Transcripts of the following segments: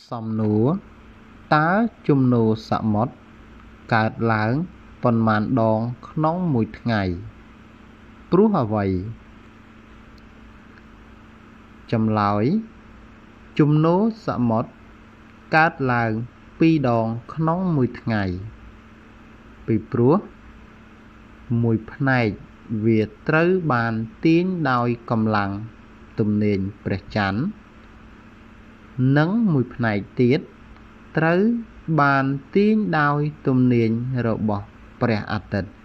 សំណួរតើជំនោរសមុទ្រកើតឡើងប៉ុន្មានដងក្នុងមួយថ្ងៃព្រោះអ្វីចម្លើយជំនោរសមុទ្រកើតឡើង2 ដងក្នុងមួយថ្ងៃពីព្រោះមួយផ្នែកវាត្រូវបានទាញដោយកម្លាំងទំនាញព្រះច័ន្ទនិងមួយផ្នែកទៀតត្រូវបានទាញដោយទំនាញរបស់ព្រះអាទិត្យ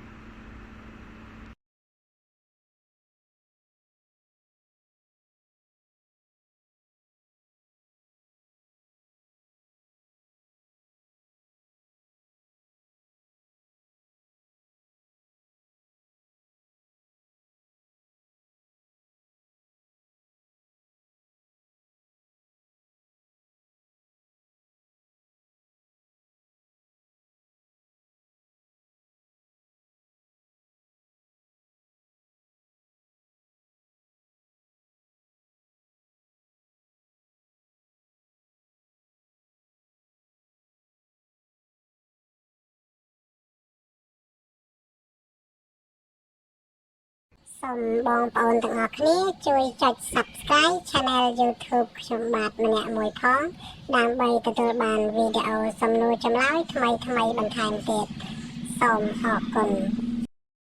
សូមបងប្អូនទាំងអស់គ្នាជួយចុច Subscribe Channel YouTube ខ្ញុំបាទម្នាក់មួយផងដើម្បីទទួលបានវីដេអូសំណួរចម្លើយថ្មីៗបន្ថែមទៀតសូមអរគុណ